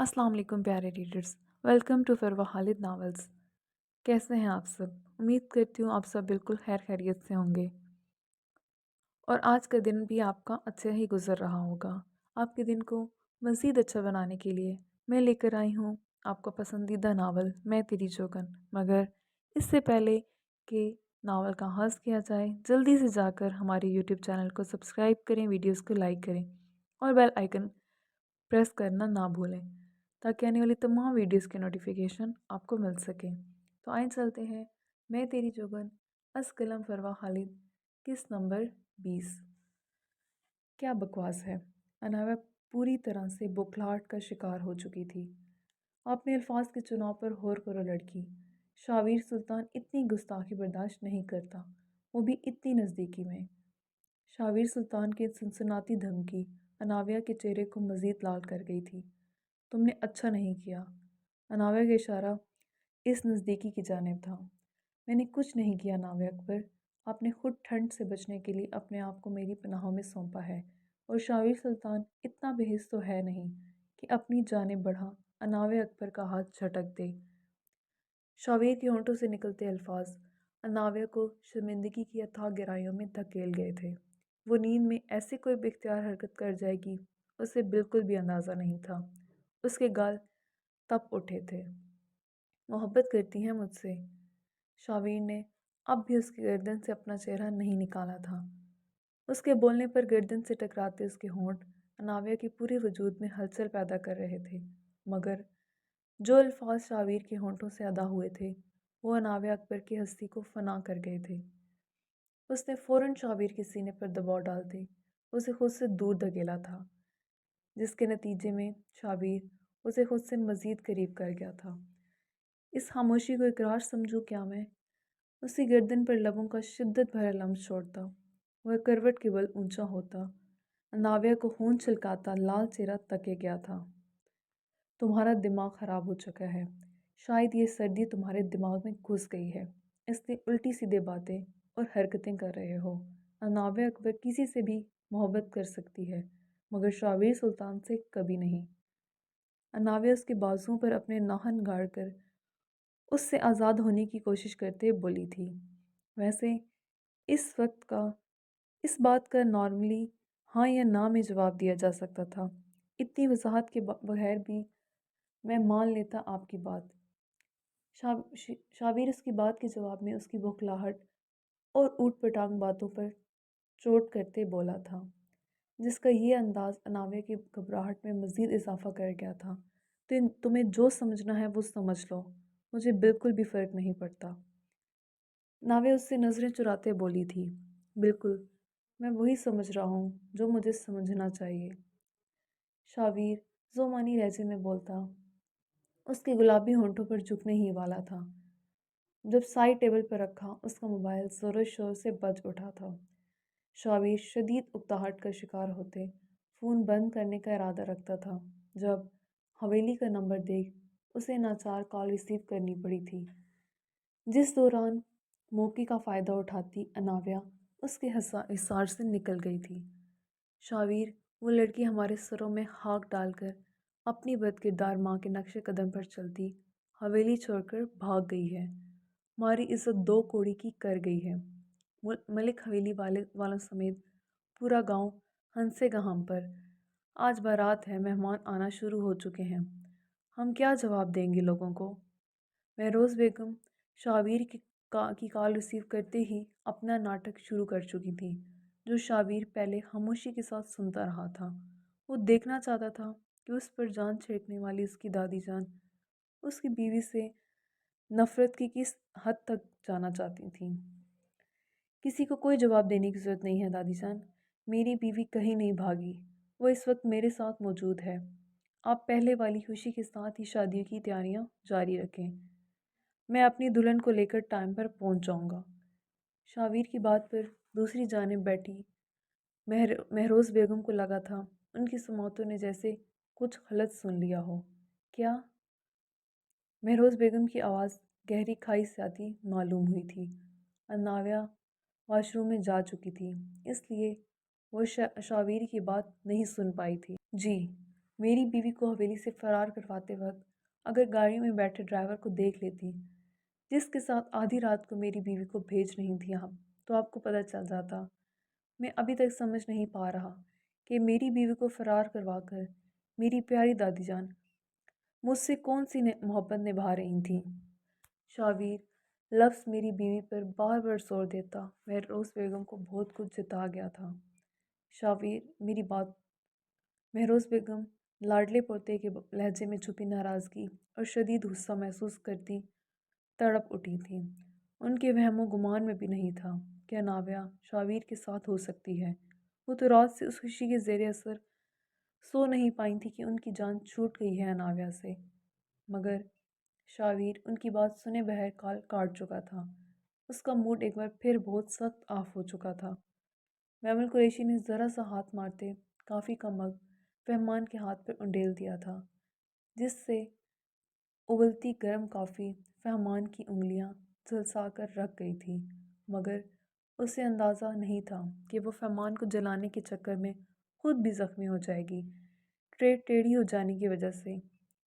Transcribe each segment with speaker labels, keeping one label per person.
Speaker 1: अस्सलाम वालेकुम प्यारे readers. Welcome to Farwa Khalid novels. कैसे हैं आप सब? उम्मीद करती हूँ आप सब बिल्कुल खैर खैरियत से होंगे और आज का दिन भी आपका अच्छा ही गुजर रहा होगा। आपके दिन को मज़ीद अच्छा बनाने के लिए मैं लेकर आई हूँ आपका पसंदीदा नावल मैं तेरी जोगन। मगर इससे पहले कि नावल का आगाज़ किया जाए, जल्दी से जाकर हमारे यूट्यूब चैनल को सब्सक्राइब करें, वीडियोस को लाइक करें और बेल आइकन प्रेस करना ना भूलें ताकि आने वाली तमाम वीडियोस के नोटिफिकेशन आपको मिल सकें। तो आइए चलते हैं मैं तेरी जोगन अस कलम फरवा खालिद किस नंबर 20। क्या बकवास है। अनाया पूरी तरह से बौखलाहट का शिकार हो चुकी थी। अपने अल्फाज के चुनाव पर गौर करो लड़की। शावीर सुल्तान इतनी गुस्ताखी बर्दाश्त नहीं करता, वो भी इतनी नज़दीकी में। शावीर सुल्तान की सनसनाती धमकी अनाविया के चेहरे को मज़ीद लाल कर गई थी। तुमने अच्छा नहीं किया। अनाविया का इशारा इस नज़दीकी की जानिब था। मैंने कुछ नहीं किया नावे अकबर। आपने खुद ठंड से बचने के लिए अपने आप को मेरी पनाहों में सौंपा है और शावीर सुल्तान इतना बेहिस तो है नहीं कि अपनी जानिब बढ़ा अनावे अकबर का हाथ झटक दे। शावीर के होंठों से निकलते अल्फाज अनाविया को शर्मिंदगी की अथाह गहराइयों में धकेल गए थे। वो नींद में ऐसी कोई बेख्तियार हरकत कर जाएगी उसे बिल्कुल भी अंदाज़ा नहीं था। उसके गाल तप उठे थे। मोहब्बत करती हैं मुझसे? शावीर ने अब भी उसकी गर्दन से अपना चेहरा नहीं निकाला था। उसके बोलने पर गर्दन से टकराते उसके होंठ अनाविया के पूरे वजूद में हलचल पैदा कर रहे थे। मगर जो अल्फाज शावीर के होंठों से अदा हुए थे वो अनाविया अकबर की हस्ती को फना कर गए थे। उसने फ़ौरन शावीर के सीने पर दबाव डालते उसे खुद से दूर धकेला था, जिसके नतीजे में शावीर उसे खुद से मज़ीद करीब कर गया था। इस खामोशी को इकरार समझूं क्या मैं? उसकी गर्दन पर लबों का शिद्दत भरा लम्स छोड़ता। वह करवट के बल ऊंचा होता। नाविया को खून छलकाता लाल चेहरा तके गया था। तुम्हारा दिमाग खराब हो चुका है। शायद ये सर्दी तुम्हारे दिमाग में घुस गई है, इसलिए उल्टी सीधे बातें और हरकतें कर रहे हो। नाविया अकबर किसी से भी मोहब्बत कर सकती है मगर शावीर सुल्तान से कभी नहीं। नाविया उसके बाजुओं पर अपने नाहन गाड़ कर उससे आज़ाद होने की कोशिश करते बोली थी। वैसे इस वक्त का इस बात का नॉर्मली हाँ या ना में जवाब दिया जा सकता था। इतनी वजाहत के बगैर भी मैं मान लेता आपकी बात। शावीर उसकी बात के जवाब में उसकी बौखलाहट और ऊट पटांग बातों पर चोट करते बोला था, जिसका ये अंदाज अनाविया की घबराहट में मज़ीद इजाफा कर गया था। तो तुम्हें जो समझना है वो समझ लो, मुझे बिल्कुल भी फ़र्क नहीं पड़ता। नाविया उससे नज़रें चुराते बोली थी। बिल्कुल, मैं वही समझ रहा हूँ जो मुझे समझना चाहिए। शावीर ज़ोमानी लहजे में बोलता, उसके गुलाबी होंठों पर झुकने ही वाला था जब साइड टेबल पर रखा उसका मोबाइल ज़ोर शोर से बज उठा था। शावीर शदीद उकताहट का शिकार होते फ़ोन बंद करने का इरादा रखता था जब हवेली का नंबर देख उसे नाचार कॉल रिसीव करनी पड़ी थी, जिस दौरान मौके का फ़ायदा उठाती अनाविया उसके हिसार से निकल गई थी। शावीर, वो लड़की हमारे सरों में खाक डालकर अपनी बदकिरदार माँ के नक्शे कदम पर चलती हवेली छोड़कर भाग गई है। हमारी इज्जत दो कौड़ी की कर गई है। मलिक हवेली वालों समेत पूरा गांव हंसेगा हम पर। आज बारात है, मेहमान आना शुरू हो चुके हैं, हम क्या जवाब देंगे लोगों को? महरोज़ बेगम शावीर की कॉल रिसीव करते ही अपना नाटक शुरू कर चुकी थी, जो शावीर पहले खामोशी के साथ सुनता रहा था। वो देखना चाहता था कि उस पर जान छिड़कने वाली उसकी दादी जान उसकी बीवी से नफ़रत की किस हद तक जाना चाहती थी। किसी को कोई जवाब देने की ज़रूरत नहीं है दादी जान, मेरी बीवी कहीं नहीं भागी, वो इस वक्त मेरे साथ मौजूद है। आप पहले वाली खुशी के साथ ही शादियों की तैयारियां जारी रखें, मैं अपनी दुल्हन को लेकर टाइम पर पहुंच जाऊंगा। शावीर की बात पर दूसरी जानिब बैठी महरोज़ बेगम को लगा था उनकी समातों ने जैसे कुछ गलत सुन लिया हो। क्या? महरोज़ बेगम की आवाज़ गहरी खाई से आती मालूम हुई थी। अनाविया वॉशरूम में जा चुकी थी, इसलिए वो शावीर की बात नहीं सुन पाई थी। जी, मेरी बीवी को हवेली से फरार करवाते वक्त अगर गाड़ी में बैठे ड्राइवर को देख लेती, जिसके साथ आधी रात को मेरी बीवी को भेज रही थी आप, तो आपको पता चल जाता। मैं अभी तक समझ नहीं पा रहा कि मेरी बीवी को फरार करवाकर मेरी प्यारी दादी जान मुझसे कौन सी मोहब्बत निभा रही थी। शावीर लफ्ज़ मेरी बीवी पर बार बार जोर देता। महरोज़ बेगम को बहुत कुछ जता गया था। शावीर मेरी बात। महरोज़ बेगम लाडले पोते के लहजे में छुपी नाराज़गी और शदीद गुस्सा महसूस करती तड़प उठी थी। उनके वहमो गुमान में भी नहीं था कि अनाव्या शावीर के साथ हो सकती है। वो तो रात से उस खुशी के ज़ेरे असर सो नहीं पाई थी कि उनकी जान छूट गई है अनाव्या से। मगर शावीर उनकी बात सुने बगैर काल काट चुका था। उसका मूड एक बार फिर बहुत सख्त ऑफ हो चुका था। मैमुल कुरैशी ने ज़रा सा हाथ मारते काफ़ी का मग फहमान के हाथ पर उंडेल दिया था, जिससे उबलती गर्म कॉफ़ी फहमान की उंगलियां झुलसा कर रख गई थी। मगर उसे अंदाज़ा नहीं था कि वो फहमान को जलाने के चक्कर में खुद भी ज़ख्मी हो जाएगी। ट्रे टेढ़ी हो जाने की वजह से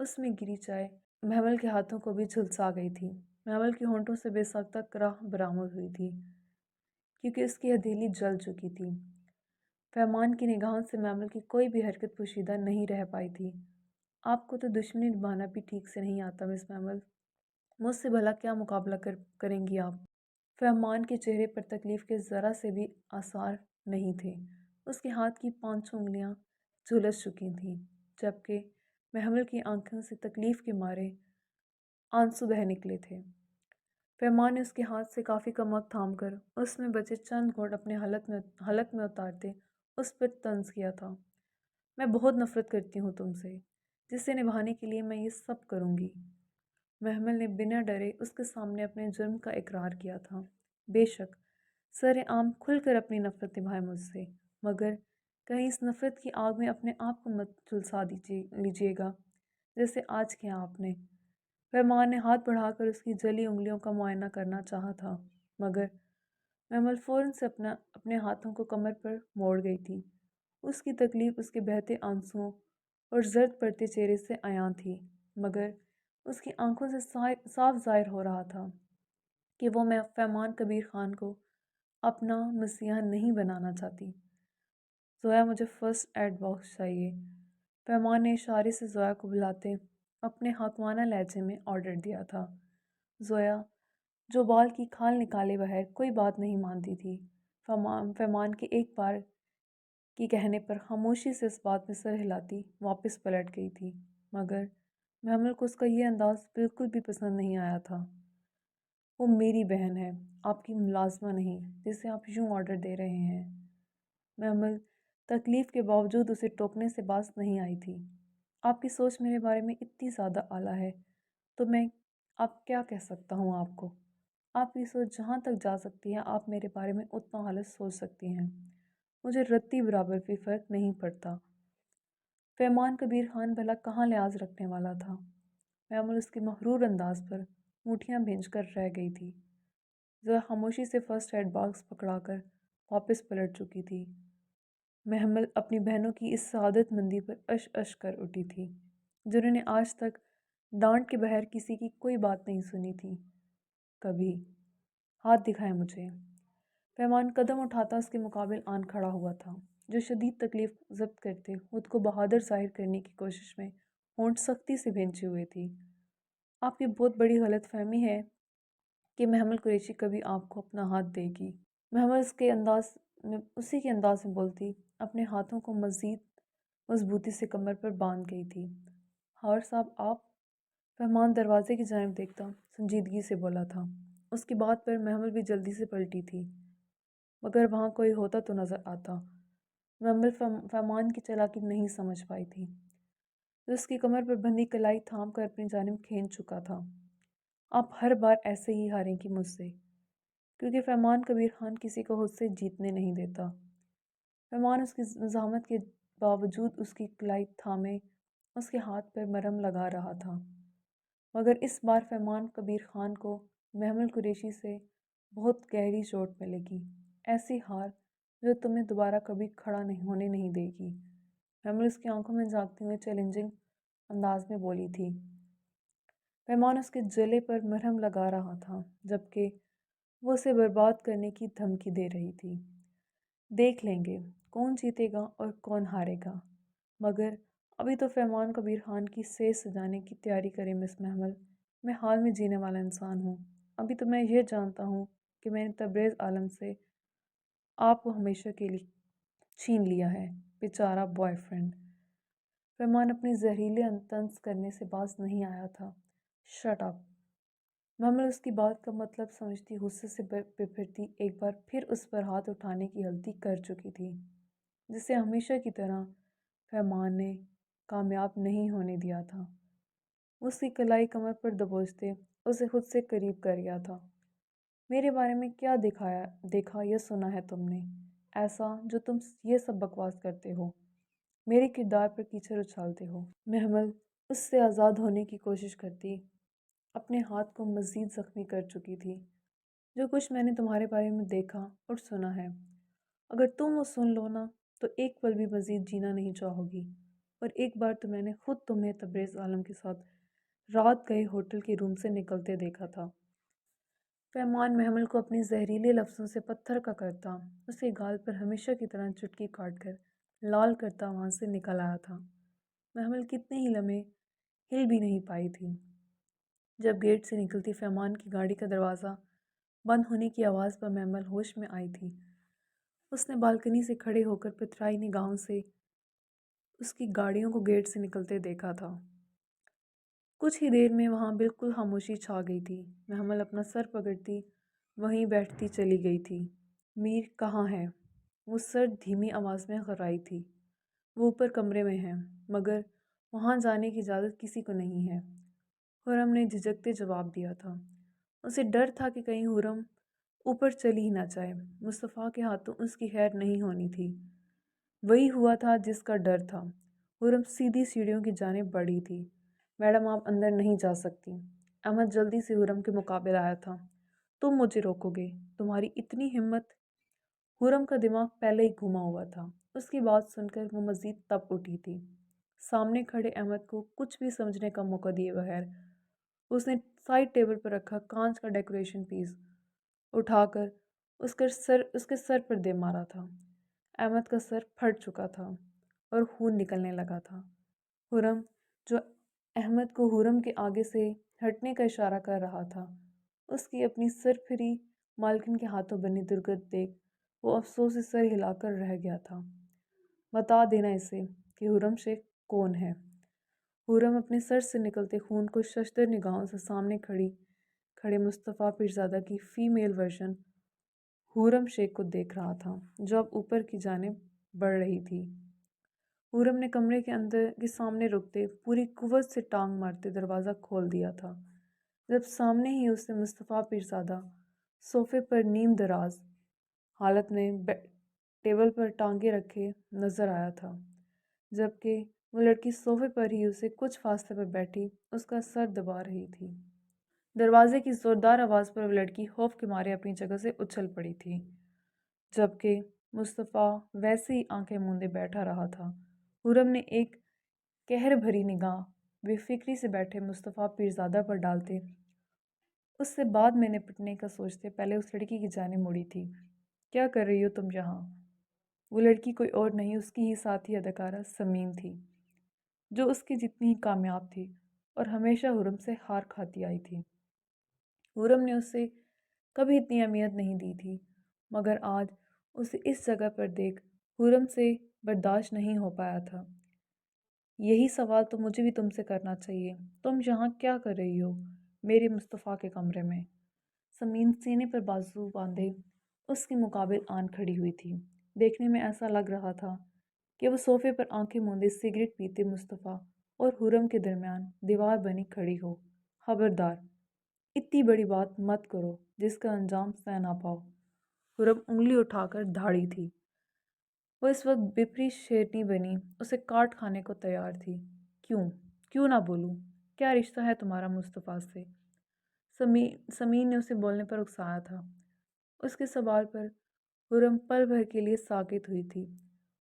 Speaker 1: उसमें गिरी चाय महमल के हाथों को भी झुलसा गई थी। महमल के होंठों से बेसाख्ता कराह बरामद हुई थी, क्योंकि उसकी हथेली जल चुकी थी। फहमान की निगाहों से महमल की कोई भी हरकत पोशीदा नहीं रह पाई थी। आपको तो दुश्मनी निभाना भी ठीक से नहीं आता मिस महमल। मुझसे भला क्या मुकाबला करेंगी आप? फहमान के चेहरे पर तकलीफ़ के ज़रा से भी आसार नहीं थे। उसके हाथ की 5 उंगलियां झुलस चुकी थीं, जबकि महमल की आंखों से तकलीफ़ के मारे आंसू बह निकले थे। फहमान ने उसके हाथ से काफ़ी का मग थाम कर उसमें बचे चंद घोंट अपने हलक में उतारते उस पर तंज किया था। मैं बहुत नफ़रत करती हूँ तुमसे, जिसे निभाने के लिए मैं ये सब करूँगी। महमल ने बिना डरे उसके सामने अपने जुर्म का इकरार किया था। बेशक सरेआम खुलकर अपनी नफ़रत निभाए मुझसे, मगर कहीं इस नफ़रत की आग में अपने आप को मत झुलसा लीजिएगा जैसे आज किया आपने। फरमान ने हाथ बढ़ाकर उसकी जली उंगलियों का मुआयना करना चाहा था, मगर महमल फ़ौरन से अपने हाथों को कमर पर मोड़ गई थी। उसकी तकलीफ़ उसके बहते आंसुओं और जर्द पड़ते चेहरे से आया थी, मगर उसकी आंखों से साफ ज़ाहिर हो रहा था कि वो मैं फहमान कबीर ख़ान को अपना मसीहा नहीं बनाना चाहती। ज़ोया मुझे फ़र्स्ट एड बॉक्स चाहिए। फहमान ने इशारे से ज़ोया को बुलाते अपने हाकमाना लहजे में ऑर्डर दिया था। ज़ोया, जो बाल की खाल निकाले बगैर कोई बात नहीं मानती थी, फहमान के एक बार की कहने पर खामोशी से इस बात में सर हिलाती वापस पलट गई थी। मगर महमल को उसका ये अंदाज़ बिल्कुल भी पसंद नहीं आया था। वो मेरी बहन है, आपकी मुलाज़मा नहीं, जिसे आप यूँ ऑर्डर दे रहे हैं। महमल तकलीफ़ के बावजूद उसे टोकने से बाज नहीं आई थी। आपकी सोच मेरे बारे में इतनी ज़्यादा आला है, तो मैं अब क्या कह सकता हूँ आपको? आपकी सोच जहाँ तक जा सकती है, आप मेरे बारे में उतना गलत सोच सकती हैं। मुझे रत्ती बराबर भी फ़र्क नहीं पड़ता। फहमान कबीर ख़ान भला कहाँ लिहाज रखने वाला था? मैमूल उसके मग़रूर अंदाज़ पर मुठियाँ भींचकर रह गई थी। ज़ोया खामोशी से फ़र्स्ट एड बॉक्स पकड़ाकर वापस पलट चुकी थी। महमल अपनी बहनों की इस सआदतमंदी पर अश अश कर उठी थी, जिन्होंने आज तक डांट के बगैर किसी की कोई बात नहीं सुनी थी। कभी हाथ दिखाए मुझे। फहमान कदम उठाता उसके मुकाबिल आन खड़ा हुआ था, जो शदीद तकलीफ़ ज़ब्त करते खुद को बहादुर ज़ाहिर करने की कोशिश में होंठ सख्ती से भींचे हुए थी। आपकी बहुत बड़ी गलतफ़हमी है कि महमल कुरैशी कभी आपको अपना हाथ देगी। महमल उसी के अंदाज में बोलती अपने हाथों को मज़ीद मजबूती से कमर पर बांध गई थी। हावर साहब आप? फहमान दरवाजे की जानिब देखता संजीदगी से बोला था। उसकी बात पर महमल भी जल्दी से पलटी थी, मगर वहाँ कोई होता तो नज़र आता। महमल फहमान की चालाकी नहीं समझ पाई थी, जो उसकी कमर पर बंधी कलाई थाम कर अपनी जानिब खींच चुका था। आप हर बार ऐसे ही हारेंगी मुझसे, क्योंकि फहमान कबीर ख़ान किसी को खुद से जीतने नहीं देता। फहमान उसकी मज़ाहमत के बावजूद उसकी कलाई थामे उसके हाथ पर मरहम लगा रहा था, मगर इस बार फहमान कबीर ख़ान को महमल कुरैशी से बहुत गहरी चोट मिलेगी, ऐसी हार जो तुम्हें दोबारा कभी खड़ा नहीं होने नहीं देगी। महमूद उसकी आंखों में झांकते हुए चैलेंजिंग अंदाज में बोली थी। मेहमान उसके जले पर मरहम लगा रहा था, जबकि वो उसे बर्बाद करने की धमकी दे रही थी। देख लेंगे कौन जीतेगा और कौन हारेगा, मगर अभी तो फरमान कबीर खान की सेज सजाने की तैयारी करें मिस महमल। मैं हाल में जीने वाला इंसान हूँ। अभी तो मैं ये जानता हूँ कि मैंने तबरेज़ आलम से आपको हमेशा के लिए छीन लिया है। बेचारा बॉयफ्रेंड। फरमान अपने जहरीले तंज करने से बाज नहीं आया था। Shut up. महमल उसकी बात का मतलब समझती गुस्से से बिफरती एक बार फिर उस पर हाथ उठाने की गलती कर चुकी थी, जिसे हमेशा की तरह फरमान ने कामयाब नहीं होने दिया था। उसकी कलाई कमर पर दबोचते उसे खुद से करीब कर गया था। मेरे बारे में क्या देखा या सुना है तुमने ऐसा जो तुम ये सब बकवास करते हो, मेरे किरदार पर कीचड़ उछालते हो। महमल उससे आज़ाद होने की कोशिश करती अपने हाथ को मज़ीद ज़ख्मी कर चुकी थी। जो कुछ मैंने तुम्हारे बारे में देखा और सुना है, अगर तुम वो सुन लो ना तो एक पल भी मज़ीद जीना नहीं चाहोगी। और एक बार तो मैंने खुद तुम्हें तबरेज़ आलम के साथ रात गए होटल के रूम से निकलते देखा था। फरमान महमल को अपने जहरीले लफ्ज़ों से पत्थर का करता उसके गाल पर हमेशा की तरह चुटकी काट कर लाल करता वहाँ से निकल आया था। महमल कितने ही लम्हे हिल भी नहीं पाई थी। जब गेट से निकलती फरमान की गाड़ी का दरवाज़ा बंद होने की आवाज़ पर महमल होश में आई थी। उसने बालकनी से खड़े होकर पितराई निगाहों से उसकी गाड़ियों को गेट से निकलते देखा था। कुछ ही देर में वहाँ बिल्कुल खामोशी छा गई थी। महमल अपना सर पकड़ती वहीं बैठती चली गई थी। मीर कहाँ है? वो सर धीमी आवाज़ में खर्राई थी। वो ऊपर कमरे में है, मगर वहाँ जाने की इजाज़त किसी को नहीं है। हुरम ने झिझकते जवाब दिया था। उसे डर था कि कहीं हुरम ऊपर चली ही ना जाए। मुस्तफ़ा के हाथों उसकी खैर नहीं होनी थी। वही हुआ था जिसका डर था। हुरम सीधी सीढ़ियों की जानिब बढ़ी थी। मैडम आप अंदर नहीं जा सकती। अहमद जल्दी से हुरम के मुकाबले आया था। तुम मुझे रोकोगे? तुम्हारी इतनी हिम्मत? हुरम का दिमाग पहले ही घुमा हुआ था। उसकी बात सुनकर वो मज़ीद तप उठी थी। सामने खड़े अहमद को कुछ भी समझने का मौका दिए बगैर उसने साइड टेबल पर रखा कांच का डेकोरेशन पीस उठाकर उसके सर पर दे मारा था। अहमद का सर फट चुका था और खून निकलने लगा था। हुरम, जो अहमद को हुरम के आगे से हटने का इशारा कर रहा था, उसकी अपनी सरफिरी मालकिन के हाथों बनी दुर्गत देख वो अफसोस से सर हिलाकर रह गया था। बता देना इसे कि हुरम शेख कौन है। हुरम अपने सर से निकलते खून को शशदर निगाहों से सामने खड़े मुस्तफ़ा पीरज़ादा की फ़ीमेल वर्जन हुरम शेख को देख रहा था, जो अब ऊपर की जानिब बढ़ रही थी। हुरम ने कमरे के अंदर के सामने रुकते पूरी कुव्वत से टांग मारते दरवाज़ा खोल दिया था, जब सामने ही उसे मुस्तफ़ा पीरज़ादा सोफ़े पर नीम दराज हालत में टेबल पर टांगे रखे नज़र आया था, जबकि वो लड़की सोफ़े पर ही उसे कुछ फासले पर बैठी उसका सर दबा रही थी। दरवाजे की ज़ोरदार आवाज़ पर वो लड़की खौफ के मारे अपनी जगह से उछल पड़ी थी, जबकि मुस्तफ़ा वैसे ही आंखें मूंदे बैठा रहा था। हुरम ने एक कहर भरी निगाह बेफिक्री से बैठे मुस्तफ़ा पीरज़ादा पर डालते उससे बाद में निपटने का सोचते पहले उस लड़की की जानिब मुड़ी थी। क्या कर रही हो तुम यहाँ? वो लड़की कोई और नहीं, उसकी ही साथी अदाकारा समीन थी, जो उसकी जितनी ही कामयाब थी और हमेशा हुरम से हार खाती आई थी। हुरम ने उसे कभी इतनी अहमियत नहीं दी थी, मगर आज उसे इस जगह पर देख हुरम से बर्दाश्त नहीं हो पाया था। यही सवाल तो मुझे भी तुमसे करना चाहिए। तुम यहाँ क्या कर रही हो मेरे मुस्तफ़ा के कमरे में? समीन सीने पर बाजू बांधे उसके मुकाबिल आन खड़ी हुई थी। देखने में ऐसा लग रहा था कि वो सोफ़े पर आंखें मूंदे सिगरेट पीते मुस्तफ़ा और हुरम के दरमियान दीवार बनी खड़ी हो। खबरदार, इतनी बड़ी बात मत करो जिसका अंजाम सह ना पाओ। हुरम उंगली उठाकर धाड़ी थी। वो इस वक्त बिपरी शेरनी बनी उसे काट खाने को तैयार थी। क्यों क्यों ना बोलूं? क्या रिश्ता है तुम्हारा मुस्तफ़ा से? समीन ने उसे बोलने पर उकसाया था। उसके सवाल पर हुरम पल भर के लिए साकित हुई थी।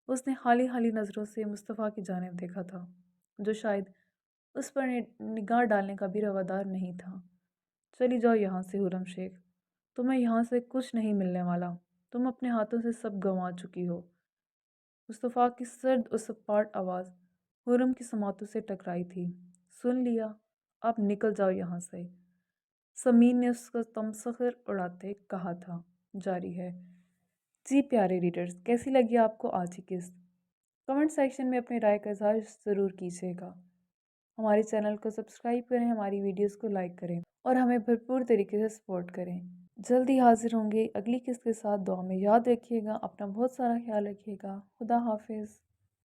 Speaker 1: اس نے حالی حالی نظروں سے مصطفیٰ کی جانب دیکھا تھا، جو شاید اس پر نگاہ ڈالنے کا بھی روادار نہیں تھا۔ چلی جاؤ یہاں سے حرم شیخ، تمہیں یہاں سے کچھ نہیں ملنے والا، تم اپنے ہاتھوں سے سب گنوا چکی ہو۔ مصطفیٰ کی سرد اور سپاٹ آواز حرم کی سماعتوں سے ٹکرائی تھی۔ سن لیا، اب نکل جاؤ یہاں سے، سمین نے اس کا تمسخر اڑاتے کہا تھا۔ جاری ہے۔ جی پیارے ریڈرز، کیسی لگی آپ کو آج کی قسط؟ کمنٹ سیکشن میں اپنی رائے کا اظہار ضرور کیجیے گا۔ ہمارے چینل کو سبسکرائب کریں، ہماری ویڈیوز کو لائک کریں اور ہمیں بھرپور طریقے سے سپورٹ کریں۔ جلدی حاضر ہوں گے اگلی قسط کے ساتھ۔ دعا میں یاد رکھیے گا، اپنا بہت سارا خیال رکھیے گا۔ خدا حافظ۔